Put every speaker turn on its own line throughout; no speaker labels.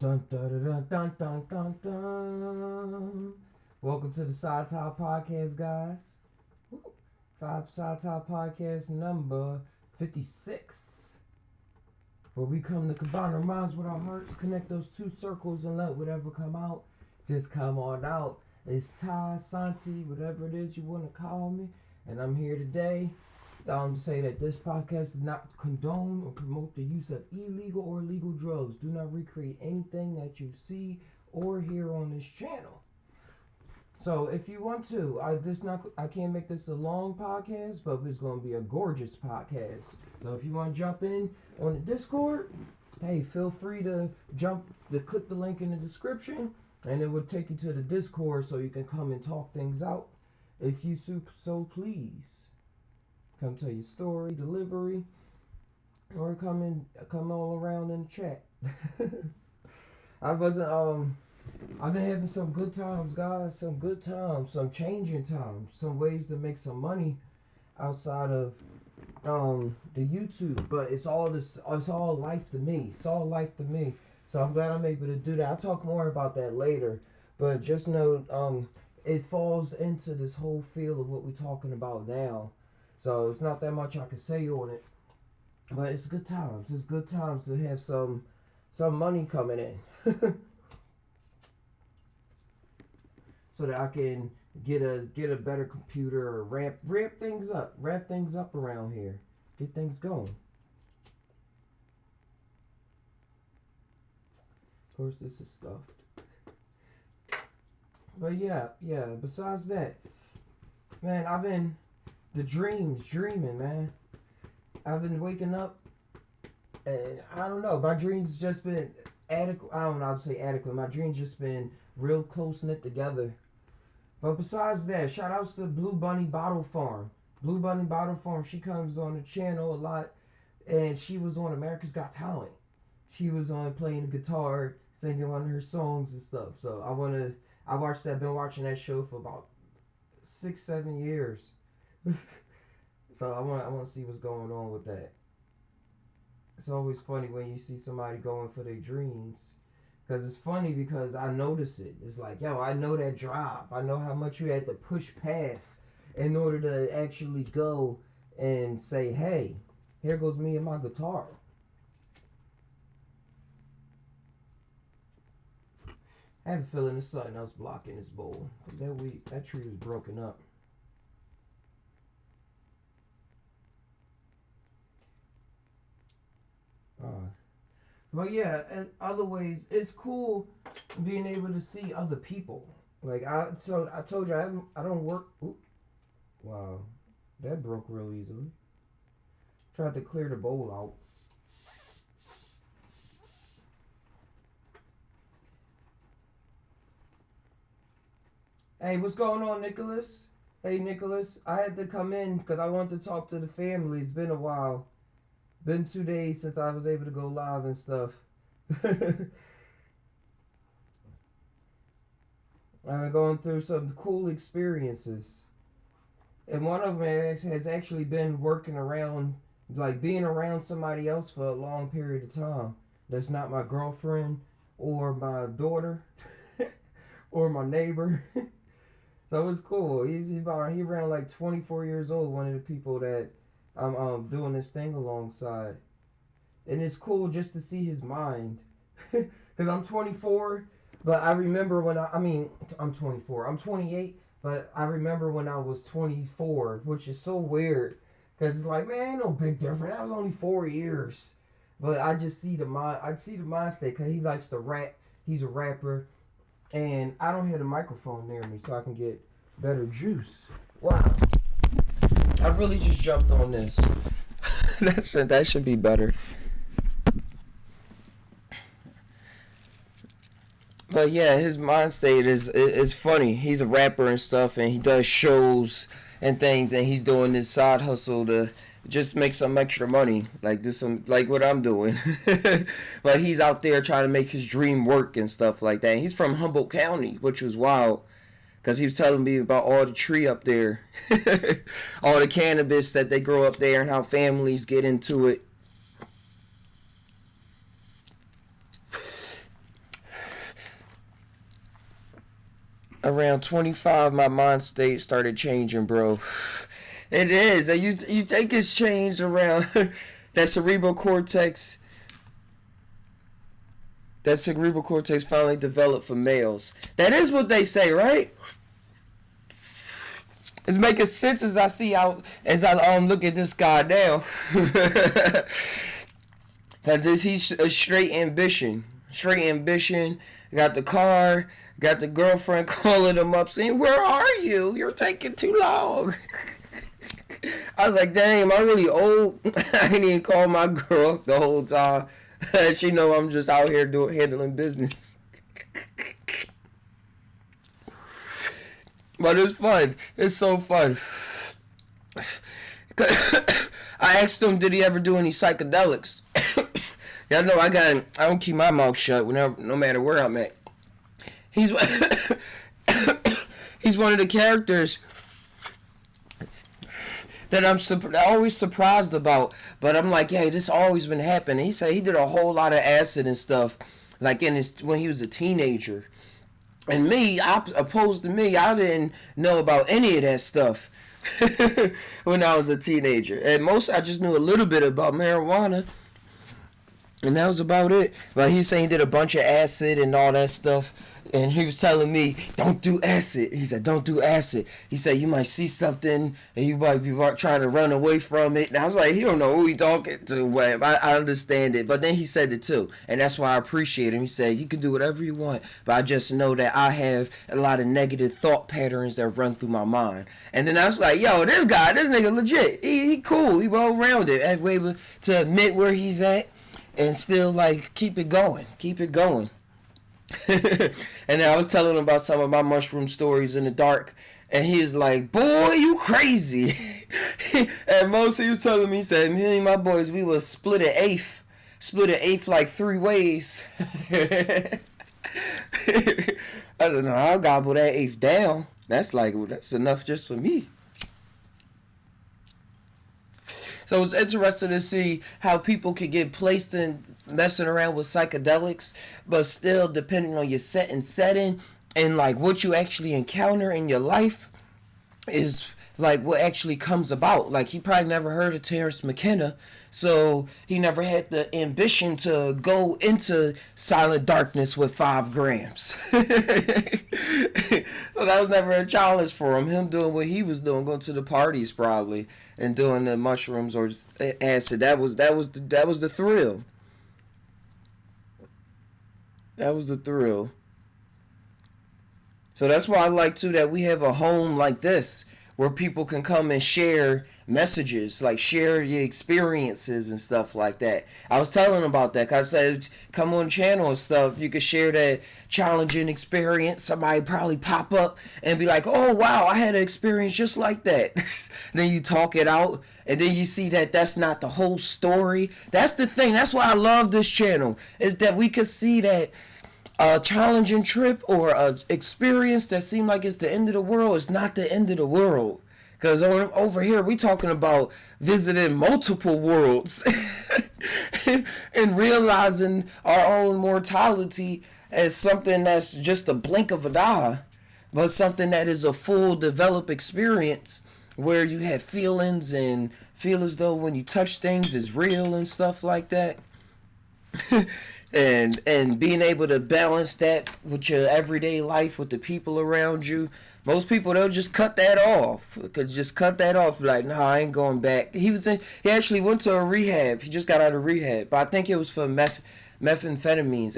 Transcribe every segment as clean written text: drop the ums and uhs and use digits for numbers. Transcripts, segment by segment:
Dun, dun, dun, dun, dun, dun, dun. Welcome to the Psy Tai Podcast, guys. Psy Tai Podcast number 56. Where we come to combine our minds with our hearts, connect those two circles, and let whatever come out just come on out. It's Ty, Santi, whatever it is you want to call me. And I'm here today to say that this podcast does not condone or promote the use of illegal or legal drugs. Do not recreate anything that you see or hear on this channel. So if you want to, I can't make this a long podcast, but it's going to be a gorgeous podcast. So if you want to jump in on the Discord, hey, feel free to click the link in the description, and it will take you to the Discord so you can come and talk things out if you so please. Come tell your story, delivery, or come all around in the chat. I've been having some good times, guys. Some good times, some changing times, some ways to make some money outside of the YouTube. But it's all life to me. It's all life to me. So I'm glad I'm able to do that. I'll talk more about that later. But just know it falls into this whole field of what we're talking about now. So it's not that much I can say on it, but it's good times. It's good times to have some money coming in, so that I can get a better computer or wrap things up around here, get things going. Of course, this is stuffed, but yeah. Besides that, man, I've been. Dreaming, man. I've been waking up, and I don't know. My dreams just been adequate. I don't know how to say adequate. My dreams just been real close knit together. But besides that, shout outs to Blue Bunny Bottle Farm. Blue Bunny Bottle Farm. She comes on the channel a lot, and she was on America's Got Talent. She was on playing the guitar, singing one of her songs and stuff. So I watched that. Been watching that show for about 6-7 years. So I want to see what's going on with that. It's always funny when you see somebody going for their dreams, because it's funny because I notice it. It's like, yo, I know that drive. I know how much you had to push past in order to actually go and say, hey, here goes me and my guitar. I have a feeling there's something else blocking this bowl. That tree was broken up. But yeah, in other ways, it's cool being able to see other people. Like I told you I don't work. Ooh, wow, that broke real easily. Tried to clear the bowl out. Hey, what's going on, Nicholas? Hey, Nicholas, I had to come in because I wanted to talk to the family. It's been a while. Been 2 days since I was able to go live and stuff. I've been going through some cool experiences. And one of them has actually been working around, like being around somebody else for a long period of time. That's not my girlfriend or my daughter or my neighbor. So it's cool. He around like 24 years old, one of the people that I'm doing this thing alongside, and it's cool just to see his mind, because I'm 24, but I remember when I'm 24, I'm 28, but I remember when I was 24, which is so weird, because it's like, man, ain't no big difference. That was only 4 years, but I just see the mind state, because he likes to rap. He's a rapper, and I don't have a microphone near me, so I can get better juice. Wow. I really just jumped on this. That should be better. But yeah, his mind state is funny. He's a rapper and stuff, and he does shows and things, and he's doing this side hustle to just make some extra money, like what I'm doing. But he's out there trying to make his dream work and stuff like that. And he's from Humboldt County, which was wild. Because he was telling me about all the tree up there. All the cannabis that they grow up there and how families get into it. around 25, my mind state started changing, bro. It is. You think it's changed around that cerebral cortex. That cerebral cortex finally developed for males. That is what they say, right? It's making sense as I look at this guy now. Cause he's a straight ambition. Straight ambition. Got the car. Got the girlfriend calling him up saying, "Where are you? You're taking too long." I was like, dang, am I really old? I didn't even call my girl the whole time. She know I'm just out here handling business. But it's fun. It's so fun. I asked him, did he ever do any psychedelics? Y'all know I don't keep my mouth shut no matter where I'm at. He's he's one of the characters that I'm always surprised about. But I'm like, hey, this always been happening. He said he did a whole lot of acid and stuff, like when he was a teenager. And opposed to me, I didn't know about any of that stuff when I was a teenager. At most, I just knew a little bit about marijuana. And that was about it. But he's saying he did a bunch of acid and all that stuff. And he was telling me, don't do acid. He said, don't do acid. He said, you might see something and you might be trying to run away from it. And I was like, he don't know who he talking to. I understand it. But then he said it too. And that's why I appreciate him. He said, you can do whatever you want. But I just know that I have a lot of negative thought patterns that run through my mind. And then I was like, yo, this nigga legit. He cool. He well-rounded. I'm able to admit where he's at. And still, like, keep it going. And then I was telling him about some of my mushroom stories in the dark. And he was like, boy, you crazy. And most he was telling me, he said, me and my boys, we was split an eighth like 3 ways. I said, no, I'll gobble that eighth down. That's enough just for me. So it's interesting to see how people can get placed in messing around with psychedelics, but still depending on your setting and like what you actually encounter in your life is like what actually comes about. Like he probably never heard of Terrence McKenna, so he never had the ambition to go into silent darkness with 5 grams. So that was never a challenge for him. Him doing what he was doing, going to the parties probably and doing the mushrooms or just acid. That was the thrill. That was the thrill. So that's why I like too that we have a home like this where people can come and share messages, like share your experiences and stuff like that. I was telling them about that because I said, come on the channel and stuff. You could share that challenging experience. Somebody probably pop up and be like, oh, wow, I had an experience just like that. Then you talk it out and then you see that that's not the whole story. That's the thing. That's why I love this channel, is that we could see that a challenging trip or a experience that seemed like it's the end of the world is not the end of the world. Because over here, we talking about visiting multiple worlds and realizing our own mortality as something that's just a blink of an eye, but something that is a full developed experience where you have feelings and feel as though when you touch things it's real and stuff like that. And being able to balance that with your everyday life with the people around you. Most people, they'll just cut that off. Could just cut that off. Be like, nah, I ain't going back. He actually went to a rehab. He just got out of rehab. But I think it was for amphetamines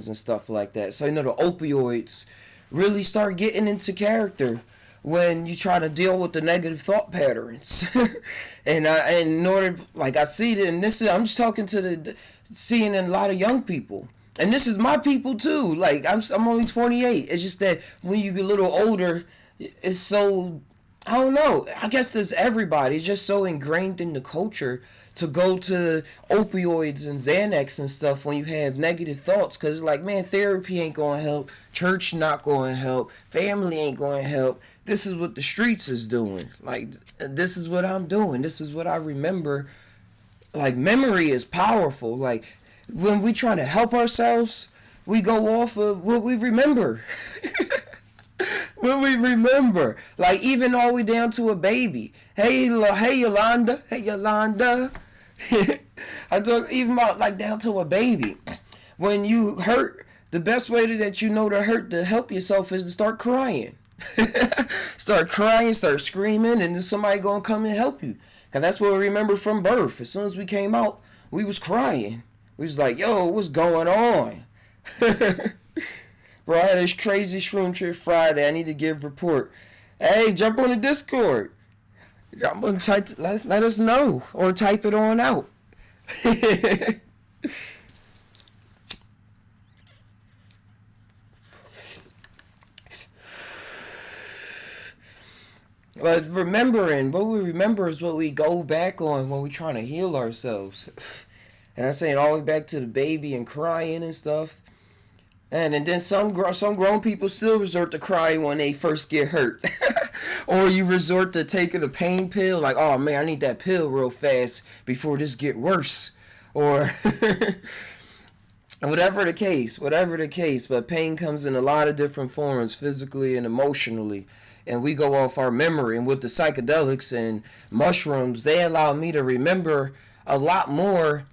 and stuff like that. So, the opioids really start getting into character when you try to deal with the negative thought patterns. And in order, like I see it, and I'm just talking to seeing in a lot of young people. And this is my people too. Like I'm only 28. It's just that when you get a little older, it's so, I don't know. I guess there's everybody. It's just so ingrained in the culture to go to opioids and Xanax and stuff when you have negative thoughts. Because it's like, man, therapy ain't going to help. Church not going to help. Family ain't going to help. This is what the streets is doing. Like, this is what I'm doing. This is what I remember. Like, memory is powerful. Like, when we try to help ourselves, we go off of what we remember. What we remember, like even all the way down to a baby. Hey, hey Yolanda, hey Yolanda. I talk even about like down to a baby. When you hurt, the best way that you know to hurt to help yourself is to start crying. Start crying, start screaming, and then somebody gonna come and help you. Cause that's what we remember from birth. As soon as we came out, we was crying. We was like, yo, what's going on? Bro, I had this crazy shroom trip Friday. I need to give a report. Hey, jump on the Discord. I'm gonna let us know or type it on out. But remembering, what we remember is what we go back on when we're trying to heal ourselves. And I'm saying all the way back to the baby and crying and stuff. And then some grown people still resort to crying when they first get hurt. Or you resort to taking a pain pill, like, oh man, I need that pill real fast before this get worse. Or whatever the case. But pain comes in a lot of different forms, physically and emotionally. And we go off our memory. And with the psychedelics and mushrooms, they allow me to remember a lot more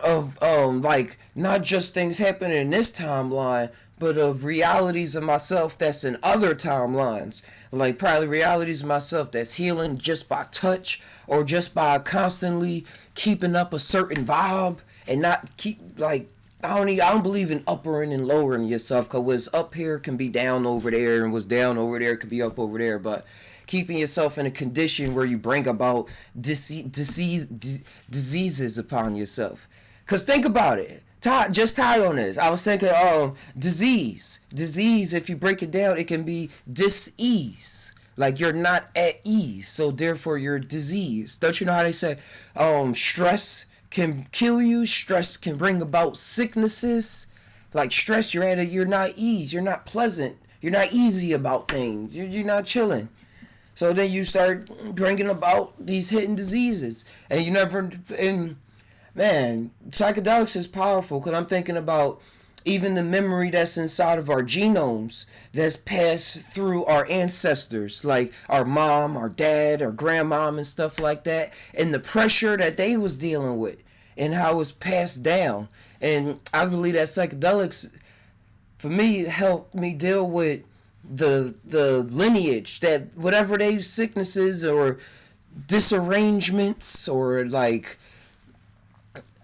of like not just things happening in this timeline, but of realities of myself that's in other timelines. Like probably realities of myself that's healing just by touch or just by constantly keeping up a certain vibe and not keep like I don't believe in uppering and lowering yourself, because what's up here can be down over there, and what's down over there can be up over there. But keeping yourself in a condition where you bring about diseases upon yourself. Because think about it. Just tie on this. I was thinking, disease. Disease, if you break it down, it can be dis-ease. Like you're not at ease, so therefore you're diseased. Don't you know how they say, stress can kill you, stress can bring about sicknesses. Like stress, you're not ease, you're not pleasant, you're not easy about things, you're not chilling. So then you start bringing about these hidden diseases, and man, psychedelics is powerful, because I'm thinking about even the memory that's inside of our genomes that's passed through our ancestors, like our mom, our dad, our grandmom and stuff like that, and the pressure that they was dealing with and how it was passed down. And I believe that psychedelics, for me, helped me deal with the lineage, that whatever they sicknesses or disarrangements or like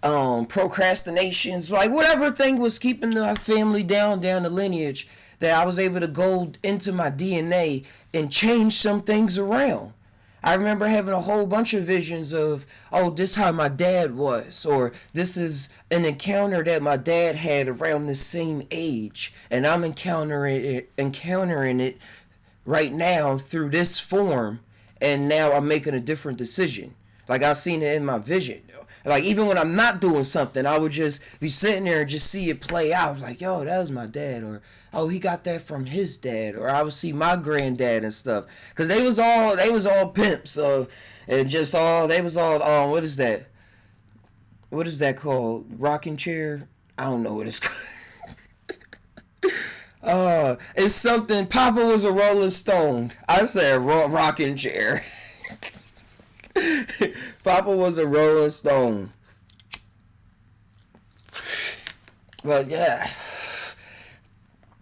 procrastinations, like whatever thing was keeping the family down the lineage, that I was able to go into my DNA and change some things around. I remember having a whole bunch of visions of, this is how my dad was, or this is an encounter that my dad had around the same age, and I'm encountering it right now through this form, and now I'm making a different decision. Like I've seen it in my vision. Like even when I'm not doing something, I would just be sitting there and just see it play out. Like, yo, that was my dad, or he got that from his dad, or I would see my granddad and stuff. Cause they was all pimps, and just they was all what is that? What is that called? Rocking chair? I don't know what it's called. It's something. Papa was a Rolling Stone. I said rocking chair. Papa was a Rolling Stone. But yeah.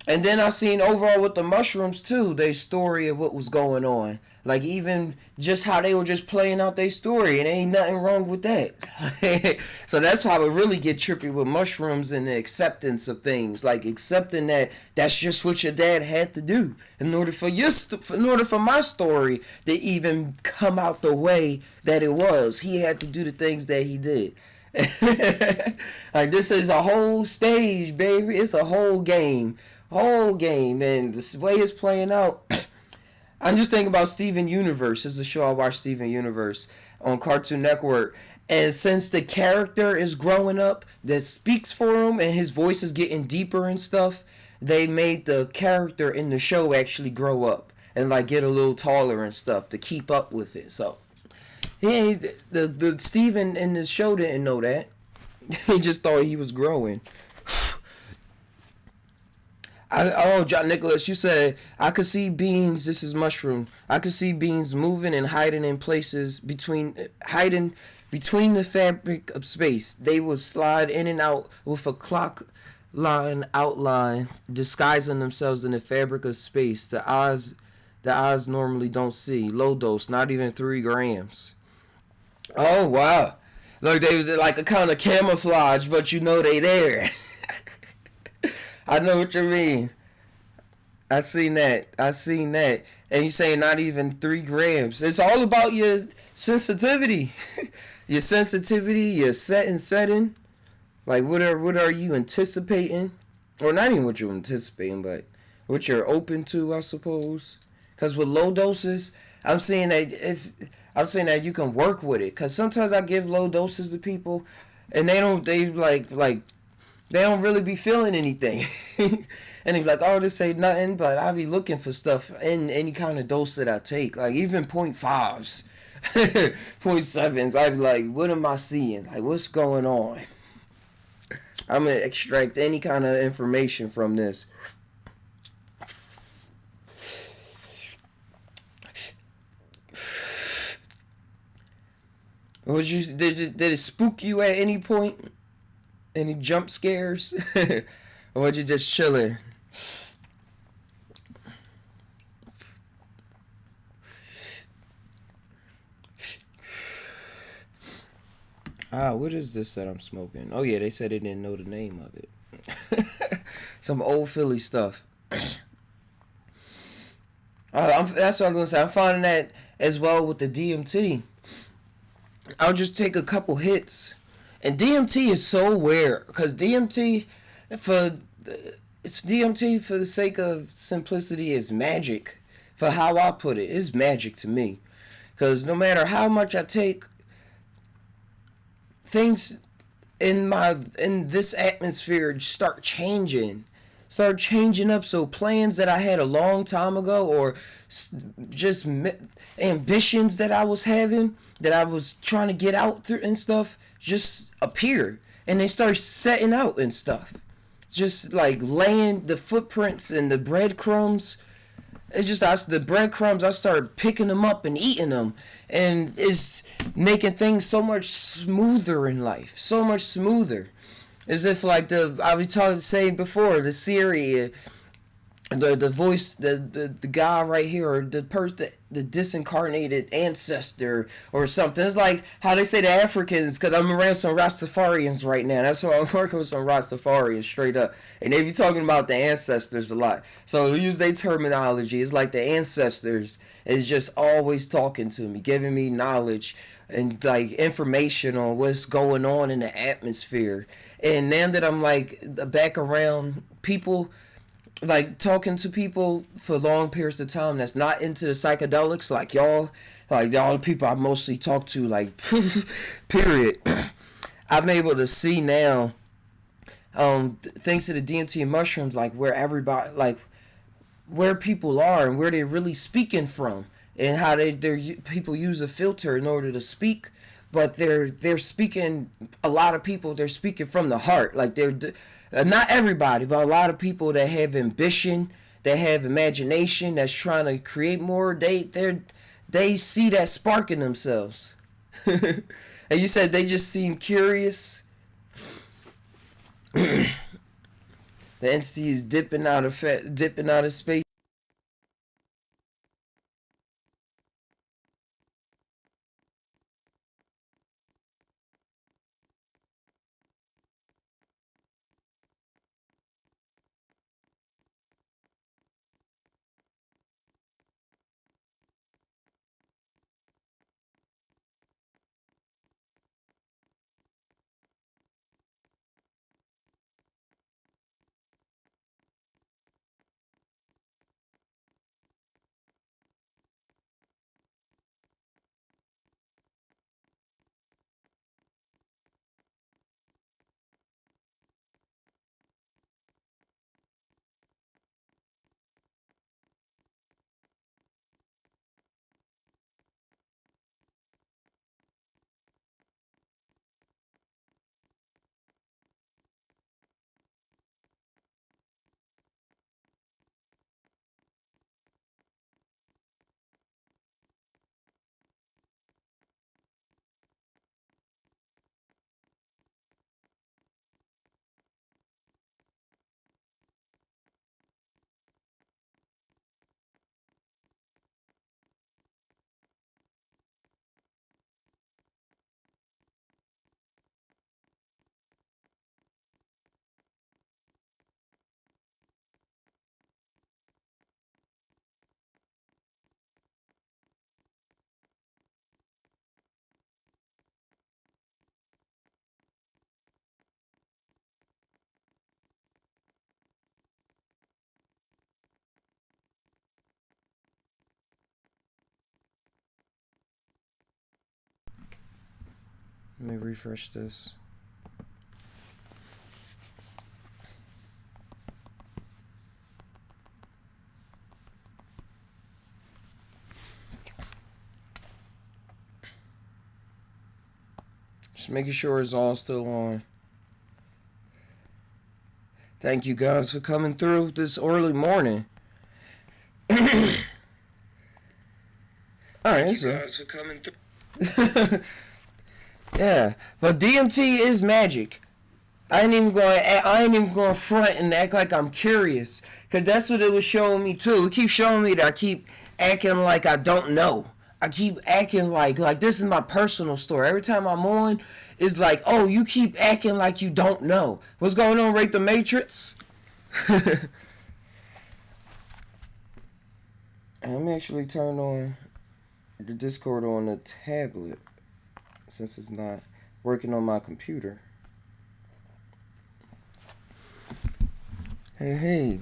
And then I seen overall with the mushrooms too, their story of what was going on. Like even just how they were just playing out their story, and ain't nothing wrong with that. So that's why I would really get trippy with mushrooms and the acceptance of things. Like accepting that that's just what your dad had to do in order for my story to even come out the way that it was. He had to do the things that he did. Like this is a whole stage, baby. It's a whole game. And the way it's playing out. I'm just thinking about Steven Universe. This is a show I watch, Steven Universe, on Cartoon Network. And since the character is growing up that speaks for him and his voice is getting deeper and stuff, they made the character in the show actually grow up and like get a little taller and stuff to keep up with it. So the Steven in the show didn't know that. He just thought he was growing. John Nicholas, you said I could see beans. This is mushroom. I could see beans moving and hiding in places hiding between the fabric of space. They would slide in and out with a clock line outline, disguising themselves in the fabric of space. The eyes normally don't see. Low dose, not even 3 grams. Oh wow! Look, they like a kind of camouflage, but you know they there. I know what you mean. I seen that. I seen that. And you saying not even 3 grams. It's all about your sensitivity. Your sensitivity, your setting. Like what are you anticipating? Or not even what you're anticipating, but what you're open to, I suppose. Because with low doses, I'm saying that you can work with it. Because sometimes I give low doses to people, and they don't really be feeling anything. And they be like, oh, this ain't nothing, but I be looking for stuff in any kind of dose that I take, like even point fives, point sevens. I be like, what am I seeing? Like, what's going on? I'm gonna extract any kind of information from this. Did it spook you at any point? Any jump scares? Or was you just chilling? What is this that I'm smoking? Oh yeah, they said they didn't know the name of it. Some old Philly stuff. That's what I'm gonna say. I'm finding that as well with the DMT. I'll just take a couple hits, and DMT is so weird because for DMT for the sake of simplicity is magic. For how I put it, it's magic to me. Because no matter how much I take, things in this atmosphere start changing up. So plans that I had a long time ago, or just ambitions that I was having, that I was trying to get out through and stuff, just appear, and they start setting out and stuff, just like laying the footprints and the breadcrumbs. It's just the breadcrumbs. I started picking them up and eating them, and it's making things so much smoother in life, so much smoother. As if like I was saying before, the Siri, the voice, the guy right here, or the person, the disincarnated ancestor or something. It's like how they say the Africans, because I'm around some Rastafarians right now. That's why I'm working with some Rastafarians straight up, and they be talking about the ancestors a lot. So we use their terminology. It's like the ancestors is just always talking to me, giving me knowledge and like information on what's going on in the atmosphere. And now that I'm like back around people, like talking to people for long periods of time that's not into the psychedelics, like all the people I mostly talk to, like period. I'm able to see now, thanks to the DMT and mushrooms, like where everybody, like where people are and where they're really speaking from, and how people use a filter in order to speak, but they're speaking. A lot of people, they're speaking from the heart, like they're not everybody, but a lot of people that have ambition, that have imagination, that's trying to create more. They see that spark in themselves. And you said they just seem curious. The entity is dipping out of space. me refresh this. Just making sure it's all still on. Thank you guys for coming through this early morning. Alright, so. Thank you guys for coming through. Yeah, but DMT is magic. I ain't even going to front and act like I'm curious, cause that's what it was showing me too. It keeps showing me that I keep acting like I don't know. I keep acting like this is my personal story. Every time I'm on, it's like, oh, you keep acting like you don't know. What's going on, Rate the Matrix? Let me actually turn on the Discord on the tablet, since it's not working on my computer. Hey.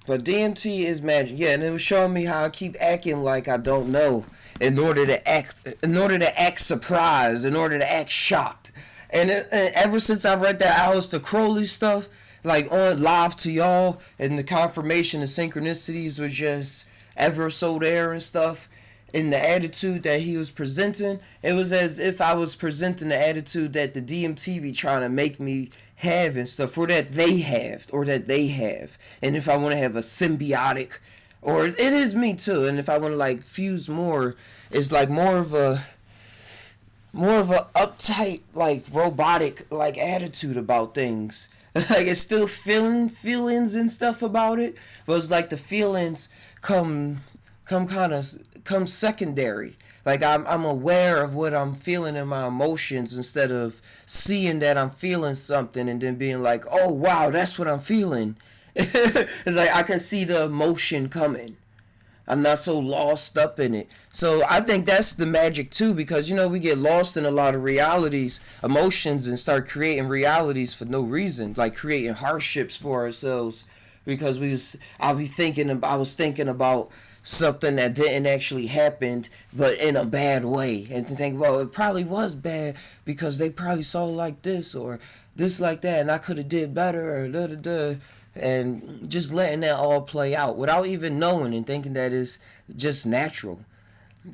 But DMT is magic. Yeah, and it was showing me how I keep acting like I don't know in order to act surprised, in order to act shocked. And ever since I read that Aleister Crowley stuff, like on live to y'all, and the confirmation of synchronicities was just ever so there and stuff, in the attitude that he was presenting, it was as if I was presenting the attitude that the DMT be trying to make me have and stuff, or that they have. And if I want to have a symbiotic, or it is me too, and if I want to like fuse more, it's like more of a uptight, like robotic like attitude about things. Like it's still feelings and stuff about it, but it's like the feelings come secondary. Like I'm aware of what I'm feeling in my emotions, instead of seeing that I'm feeling something and then being like, oh wow, that's what I'm feeling. It's like I can see the emotion coming. I'm not so lost up in it. So I think that's the magic too, because we get lost in a lot of realities, emotions, and start creating realities for no reason, like creating hardships for ourselves, because I was thinking about something that didn't actually happen, but in a bad way, and to think, well, it probably was bad because they probably saw like this or this like that, and I could have did better, or da da da, and just letting that all play out without even knowing, and thinking that it's just natural.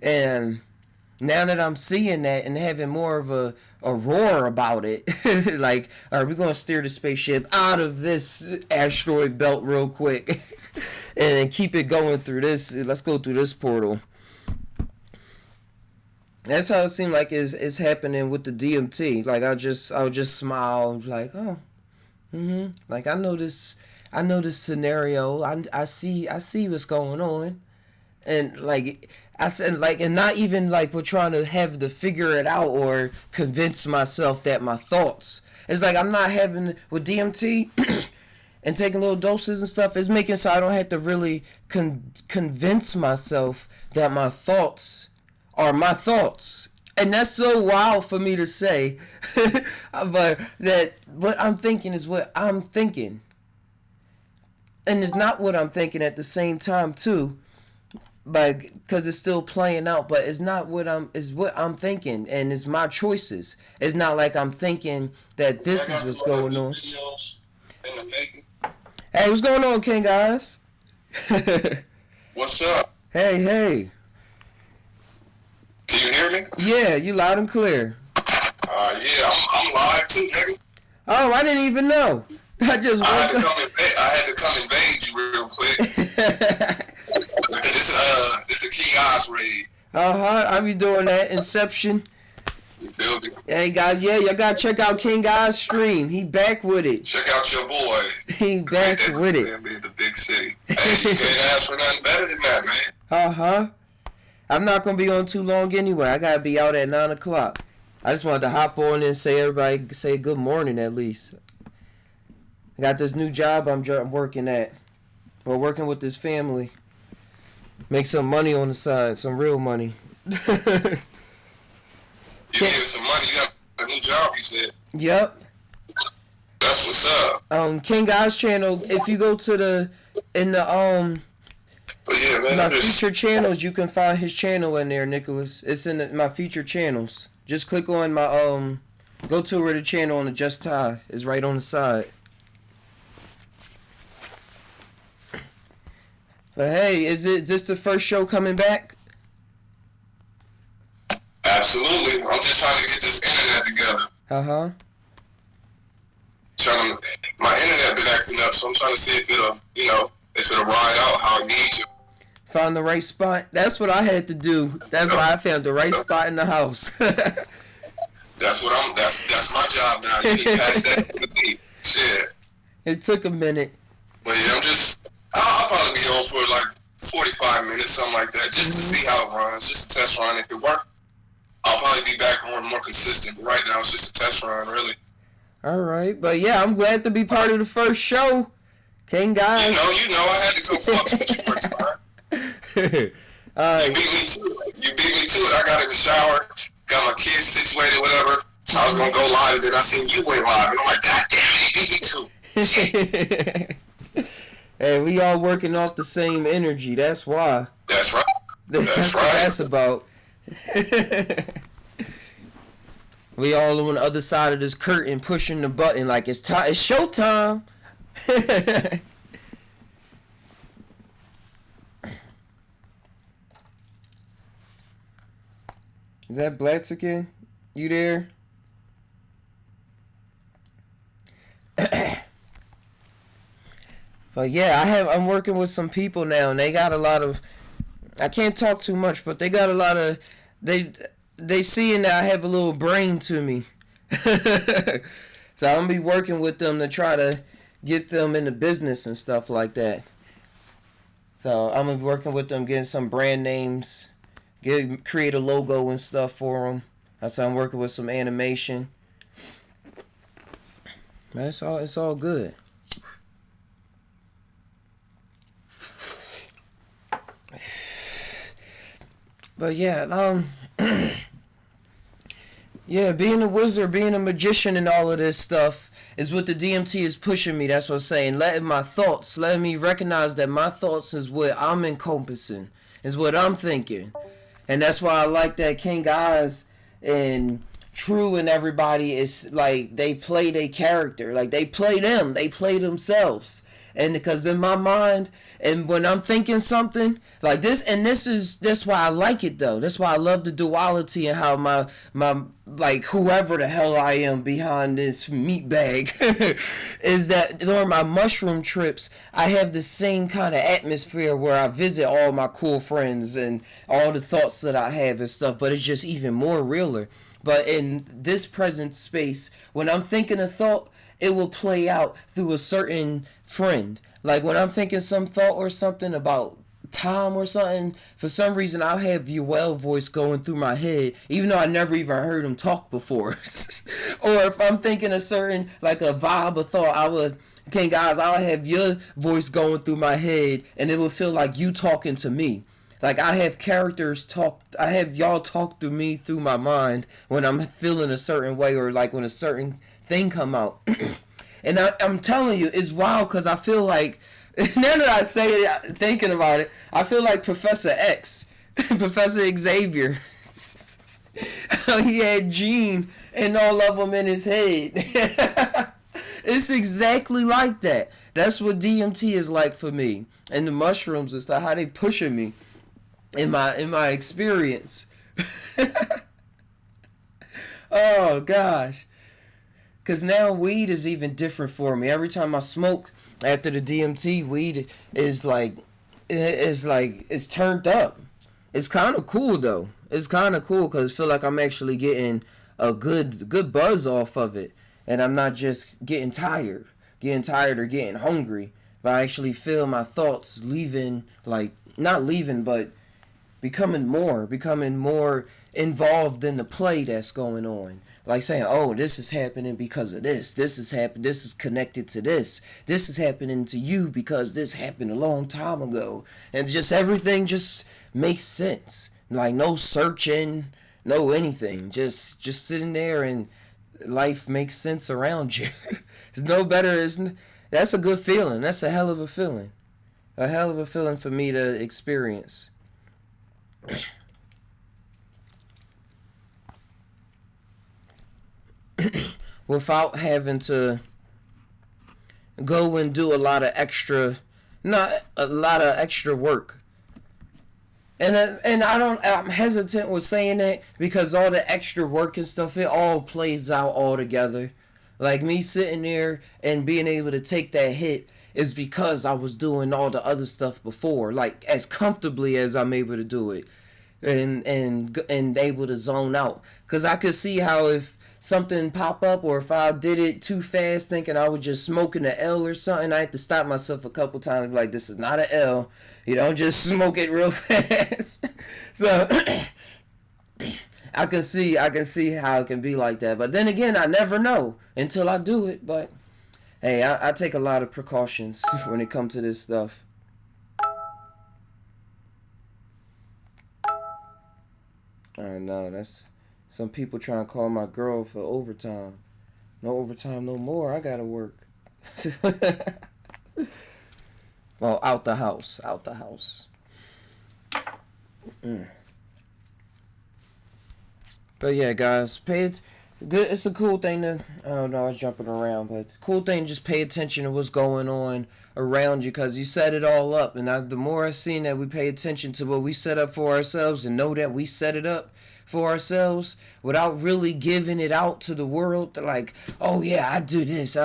And now that I'm seeing that and having more of a roar about it, like, all right, we're going to steer the spaceship out of this asteroid belt real quick and keep it going through this. Let's go through this portal. That's how it seemed like it's happening with the DMT. Like I would just smile, like, oh, like I know this scenario. I see what's going on, and like I said, like, and not even like we're trying to have to figure it out or convince myself that my thoughts. It's like I'm not having with DMT and taking little doses and stuff. It's making so I don't have to really convince myself that my thoughts are my thoughts. And that's so wild for me to say, but that what I'm thinking is what I'm thinking, and it's not what I'm thinking at the same time too, like, because it's still playing out, but it's not is what I'm thinking, and it's my choices. It's not like I'm thinking that this is what's going on. Hey, what's going on, King guys?
What's up?
Hey.
Can you hear me?
Yeah, you loud and clear.
Yeah, I'm live too, nigga.
Oh, I didn't even know. I had to
come invade you real quick. This is King Oz raid.
I be doing that Inception.
You feel me?
Hey guys, yeah, y'all gotta check out King Oz stream. He back with it.
Check out your boy.
He back with it.
In the big city. Hey, you can't ask for nothing better than that, man.
I'm not gonna be on too long anyway. I gotta be out at 9 o'clock. I just wanted to hop on and say good morning at least. I got this new job I'm working at. We're working with this family. Make some money on the side, some real money.
You get some money, you got a new job, you said?
Yep.
That's what's up.
King Oz channel, if you go to my featured channels, you can find his channel in there, Nicholas. It's in my featured channels. Just click on my go to the channel on the Just Tai. It's right on the side. But hey, is this the first show coming back?
Absolutely. I'm just trying to get this internet together.
Uh-huh.
My internet been acting up, so I'm trying to see if it'll ride out how I need to.
Found the right spot. That's what I had to do. That's why I found the right spot in the house.
That's my job now. You need to pass that to me. Shit.
It took a minute.
But yeah, I'll probably be on for like 45 minutes, something like that, just to see how it runs, just a test run. If it works, I'll probably be back on more consistent. But right now, it's just a test run, really. All
right, but yeah, I'm glad to be part of the first show. King guys.
You know, I had to come fuck with you first, man. You beat me to it. I got in the shower, got my kids situated, whatever. I was gonna go live, then I seen you went live, and I'm like, God damn it, he beat me too.
Hey, we all working off the same energy. That's why.
That's right.
That's what that's about. We all on the other side of this curtain pushing the button like it's time. It's showtime. Is that Blaziken? You there? But yeah, I'm working with some people now, and they got a lot of. I can't talk too much, but they got a lot of. They seeing that I have a little brain to me. So I'm gonna be working with them to try to get them into business and stuff like that. So I'm gonna be working with them, getting some brand names, create a logo and stuff for them. That's how I'm working with some animation. It's all good. But yeah, yeah, being a wizard, being a magician and all of this stuff is what the DMT is pushing me. That's what I'm saying. Letting me recognize that my thoughts is what I'm encompassing, is what I'm thinking. And that's why I like that King Eyes and True and everybody is like, they play their character. Like, they play themselves. And because in my mind, and when I'm thinking something like this, and that's why I like it though. That's why I love the duality and how my like whoever the hell I am behind this meat bag is that during my mushroom trips, I have the same kind of atmosphere where I visit all my cool friends and all the thoughts that I have and stuff, but it's just even more realer. But in this present space, when I'm thinking a thought, it will play out through a certain friend. Like when I'm thinking some thought or something about Tom or something, for some reason I'll have Yoel voice going through my head, even though I never even heard him talk before. Or if I'm thinking a certain, like a vibe of thought, I'll have your voice going through my head, and it will feel like you talking to me. Like I have y'all talk through me through my mind when I'm feeling a certain way, or like when a certain thing come out. And I'm telling you, it's wild because I feel like, now that I say it, thinking about it, I feel like Professor X, Professor Xavier. He had Gene and all of them in his head. It's exactly like that. That's what DMT is like for me. And the mushrooms and stuff, how they pushing me in my experience. Oh, gosh. Because now weed is even different for me. Every time I smoke after the DMT, weed is like, it's turned up. It's kind of cool, though. It's kind of cool because I feel like I'm actually getting a good buzz off of it. And I'm not just getting tired or getting hungry. But I actually feel my thoughts leaving, like, not leaving, but becoming more involved in the play that's going on. Like saying, oh, this is happening because of this. This is happening. This is connected to this. This is happening to you because this happened a long time ago. And just everything just makes sense. Like no searching, no anything. Just sitting there and life makes sense around you. It's no better. That's a good feeling. That's a hell of a feeling. A hell of a feeling for me to experience. without having to go and do a lot of extra, not a lot of extra work. And I'm hesitant with saying that because all the extra work and stuff, it all plays out all together. Like me sitting there and being able to take that hit is because I was doing all the other stuff before, like as comfortably as I'm able to do it, and able to zone out. Cause I could see how if something pop up or if I did it too fast, thinking I was just smoking an L or something, I had to stop myself a couple times and be like, this is not an L. You don't just smoke it real fast. So I can see how it can be like that. But then again, I never know until I do it. But hey, I take a lot of precautions when it comes to this stuff. I know, that's some people trying to call my girl for overtime. No overtime no more. I gotta work. Well, out the house. But yeah, guys, good. It's a cool thing to. I don't know, I was jumping around, but cool thing, just pay attention to what's going on around you, because you set it all up. And the more I seen that we pay attention to what we set up for ourselves and know that we set it up for ourselves without really giving it out to the world, like, oh yeah, I do this,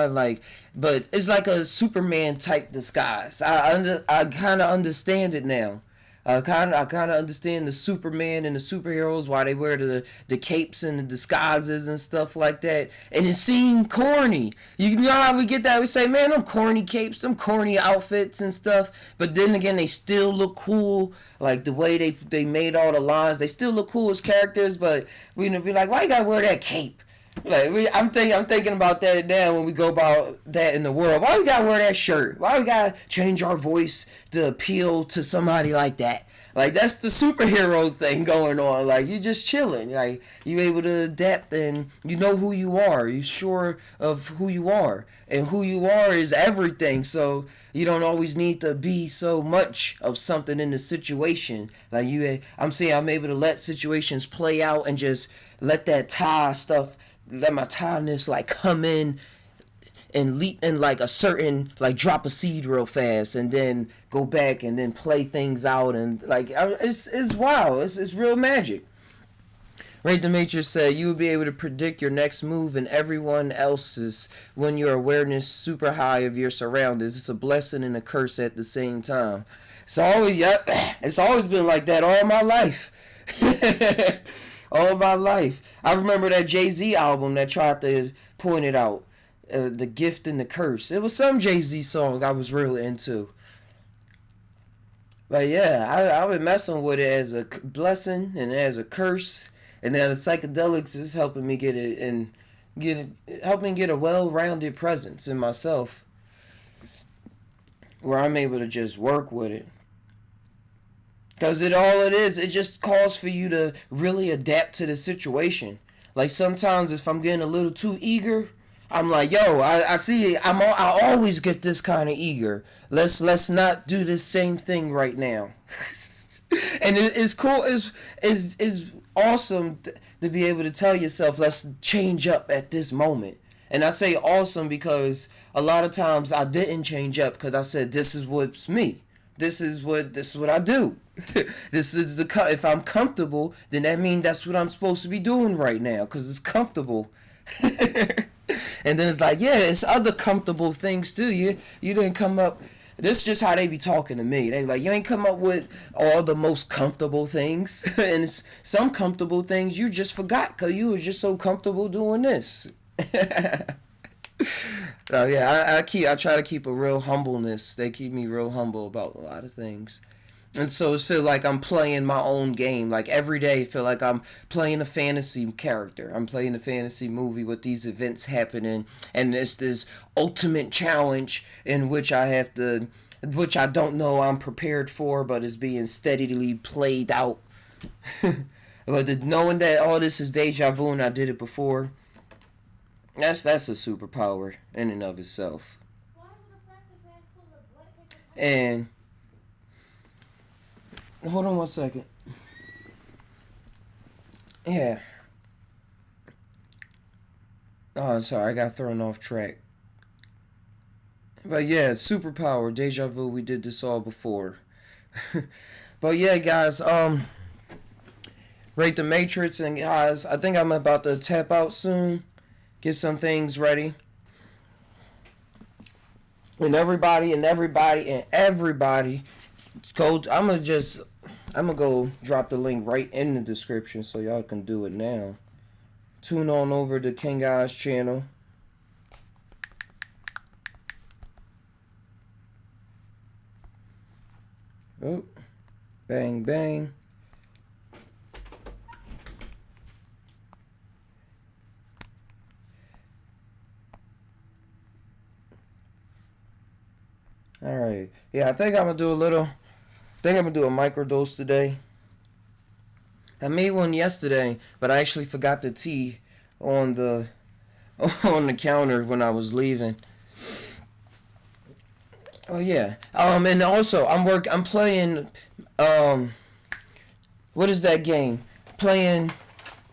but it's like a Superman type disguise. I kind of understand it now. I kind of understand the Superman and the superheroes, why they wear the capes and the disguises and stuff like that. And it seemed corny. You know how we get that? We say, man, them corny capes, them corny outfits and stuff. But then again, they still look cool. Like the way they made all the lines, they still look cool as characters. But we be like, why you gotta wear that cape? Like I'm thinking about that now when we go about that in the world. Why we gotta wear that shirt? Why we gotta change our voice to appeal to somebody like that? Like that's the superhero thing going on. Like you just chilling. Like you able to adapt and you know who you are. You sure of who you are, and who you are is everything. So you don't always need to be so much of something in the situation. Like I'm saying, I'm able to let situations play out and just let that tie stuff. Let my tiredness like come in and leap in like a certain, like drop a seed real fast and then go back and then play things out, and like it's wild. It's real magic. Ray the Matrix said you will be able to predict your next move and everyone else's when your awareness super high of your surroundings. It's a blessing and a curse at the same time. It's always been like that all my life. All my life. I remember that Jay-Z album that tried to point it out. The Gift and the Curse. It was some Jay-Z song I was real into. But yeah, I've been messing with it as a blessing and as a curse. And then the psychedelics is helping me helping get a well-rounded presence in myself. Where I'm able to just work with it. Because it just calls for you to really adapt to the situation. Like sometimes if I'm getting a little too eager, I'm like, yo, I see it. I always get this kind of eager. Let's not do this same thing right now. And it's cool. It's awesome to be able to tell yourself, let's change up at this moment. And I say awesome because a lot of times I didn't change up because I said, this is what's me. This is what I do. If I'm comfortable, then that means that's what I'm supposed to be doing right now because it's comfortable. And then it's like, yeah, it's other comfortable things too. You didn't come up. This is just how they be talking to me. They like, you ain't come up with all the most comfortable things, and it's some comfortable things you just forgot because you was just so comfortable doing this. So yeah, I try to keep a real humbleness. They keep me real humble about a lot of things. And so it feels like I'm playing my own game. Like every day I feel like I'm playing a fantasy character. I'm playing a fantasy movie with these events happening. And it's this ultimate challenge in which which I don't know I'm prepared for, but is being steadily played out. But knowing that all this is deja vu and I did it before, that's a superpower in and of itself. And hold on one second. Yeah. Oh, sorry, I got thrown off track. But yeah, superpower, deja vu. We did this all before. But yeah, guys. Rate the Matrix, and guys, I think I'm about to tap out soon. Get some things ready. And everybody, go. I'm gonna go drop the link right in the description so y'all can do it now. Tune on over to King Guy's channel. Oh, bang, bang. All right. Yeah, I think I'm gonna do a microdose today. I made one yesterday, but I actually forgot the tea on the on the counter when I was leaving. Oh yeah. And also I'm playing what is that game? Playing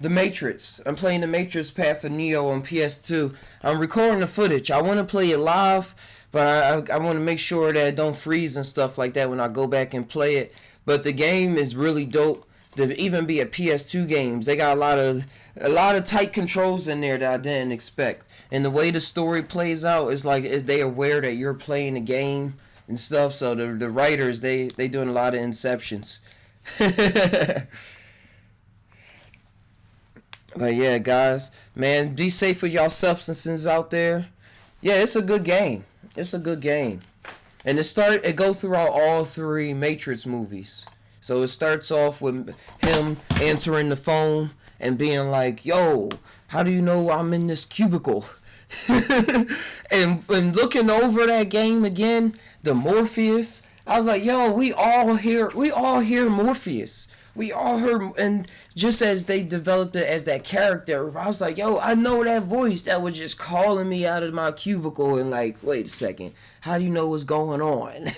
The Matrix. I'm playing The Matrix Path of Neo on PS2. I'm recording the footage. I want to play it live, but I want to make sure that it don't freeze and stuff like that when I go back and play it. But the game is really dope to even be a PS2 games. They got a lot of tight controls in there that I didn't expect. And the way the story plays out is like they aware that you're playing the game and stuff. So the writers they doing a lot of inceptions. But yeah, guys, man, be safe with y'all substances out there. Yeah, it's a good game. It's a good game. And it go throughout all three Matrix movies. So it starts off with him answering the phone and being like, "Yo, how do you know I'm in this cubicle?" and looking over that game again, the Morpheus, I was like, "Yo, we all hear Morpheus. We all heard," and just as they developed it as that character, I was like, "Yo, I know that voice that was just calling me out of my cubicle." And like, wait a second, how do you know what's going on?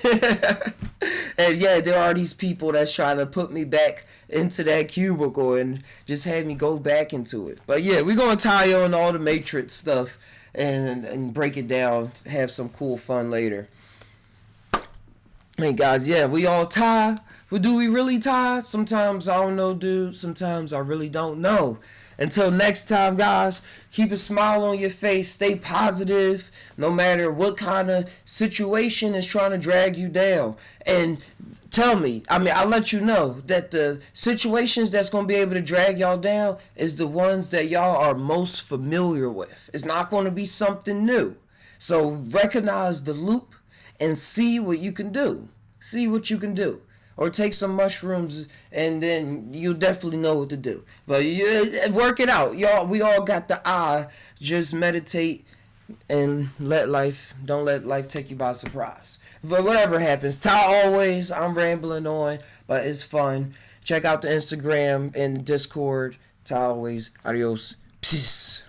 And yeah, there are these people that's trying to put me back into that cubicle and just had me go back into it. But yeah, we're gonna tie on all the Matrix stuff and break it down, have some cool fun later. Hey guys, yeah, we all tie. But do we really tie? Sometimes I don't know, dude. Sometimes I really don't know. Until next time, guys, keep a smile on your face. Stay positive, no matter what kind of situation is trying to drag you down. And tell me, I'll let you know that the situations that's going to be able to drag y'all down is the ones that y'all are most familiar with. It's not going to be something new. So recognize the loop and see what you can do. See what you can do. Or take some mushrooms and then you'll definitely know what to do. But work it out. Y'all, we all got the eye. Just meditate and don't let life take you by surprise. But whatever happens, Ty always, I'm rambling on, but it's fun. Check out the Instagram and the Discord. Ty always, adios, peace.